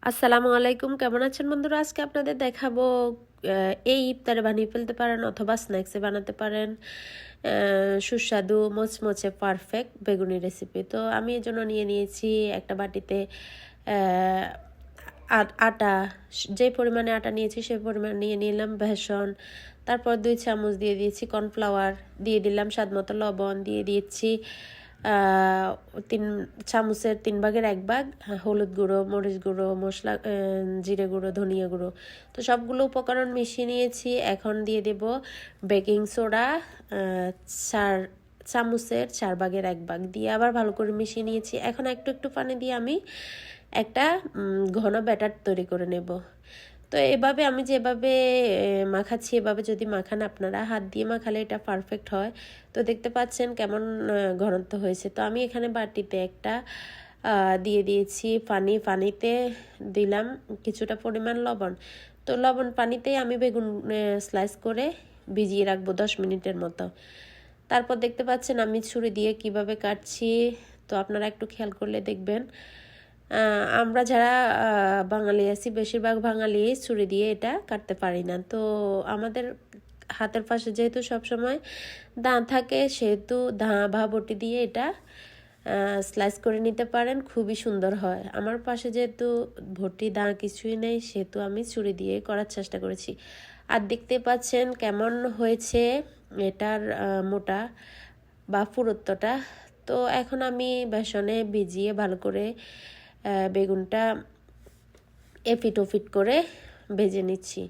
আসসালামু আলাইকুম, কেমন আছেন বন্ধুরা? আজকে আপনাদের দেখাবো এই ইফতারে বানিয়ে ফেলতে পারেন অথবা স্ন্যাক্সে বানাতে পারেন সুস্বাদু মোচমোচে পারফেক্ট বেগুনি রেসিপি। তো আমি এর জন্য নিয়ে নিয়েছি একটা বাটিতে আটা। যে পরিমাণে আটা নিয়েছি সেই পরিমাণ নিয়ে নিলাম বেসন, তারপর 2 চামচ দিয়ে দিয়েছি কর্নফ্লাওয়ার, দিয়ে দিলাম স্বাদমতো লবণ, দিয়ে দিয়েছি 3 চামচের 3 ভাগের 1 ভাগ হলুদ গুঁড়ো, মরিচ গুঁড়ো, মশলা, জিরে গুঁড়ো, ধনিয়া গুঁড়ো। তো সবগুলো উপকরণ মিশিয়ে নিয়েছি। এখন দিয়ে দেব বেকিং সোডা 4 চামচের 4 ভাগের 1 ভাগ দিয়ে আবার ভালো করে মিশিয়ে নিয়েছি। এখন একটু একটু পানি দিয়ে আমি একটা ঘন ব্যাটার তৈরি করে নেব। তো এভাবে আমি যেভাবে মাখাচ্ছি এভাবে যদি মাখান আপনারা, হাত দিয়ে মাখালে এটা পারফেক্ট হয়। তো দেখতে পাচ্ছেন কেমন ঘনত্ব হয়েছে। তো আমি এখানে বাটিতে একটা দিয়ে দিয়েছি পানিতে দিলাম কিছুটা পরিমাণ লবণ। তো লবণ পানিতেই আমি বেগুন স্লাইস করে ভিজিয়ে রাখবো 10 মিনিটের মতো। তারপর দেখতে পাচ্ছেন আমি ছুরি দিয়ে কিভাবে কাটছি। তো আপনারা একটু খেয়াল করলে দেখবেন। আমরা যারা বাঙালি আছি বেশিরভাগ বাঙালি ছুরি দিয়ে এটা কাটতে পারি না। তো আমাদের হাতের পাশে যেহেতু সবসময় দা থাকে সেহেতু দা বা বটি দিয়ে এটা স্লাইস করে নিতে পারেন, খুবই সুন্দর হয়। আমার পাশে যেহেতু বটি দা কিছুই নেই সেহেতু আমি ছুরি দিয়ে করার চেষ্টা করেছি। আর দেখতে পাচ্ছেন কেমন হয়েছে এটার মোটা বা পুরুত্বটা। তো এখন আমি বেসনে ভিজিয়ে ভালো করে বেগুনটা এপিট ওপিট করে ভেজে নিচ্ছি।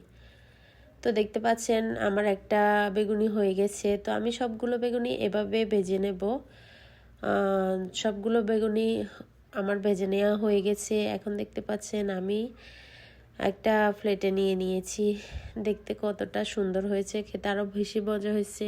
তো দেখতে পাচ্ছেন আমার একটা বেগুনি হয়ে গেছে। তো আমি সবগুলো বেগুনি এভাবে ভেজে নেব। সবগুলো বেগুনি আমার ভেজে নেওয়া হয়ে গেছে। এখন দেখতে পাচ্ছেন আমি একটা প্লেটে নিয়ে নিয়েছি। দেখতে কতটা সুন্দর হয়েছে, খেতে আরও বেশি মজা হয়েছে।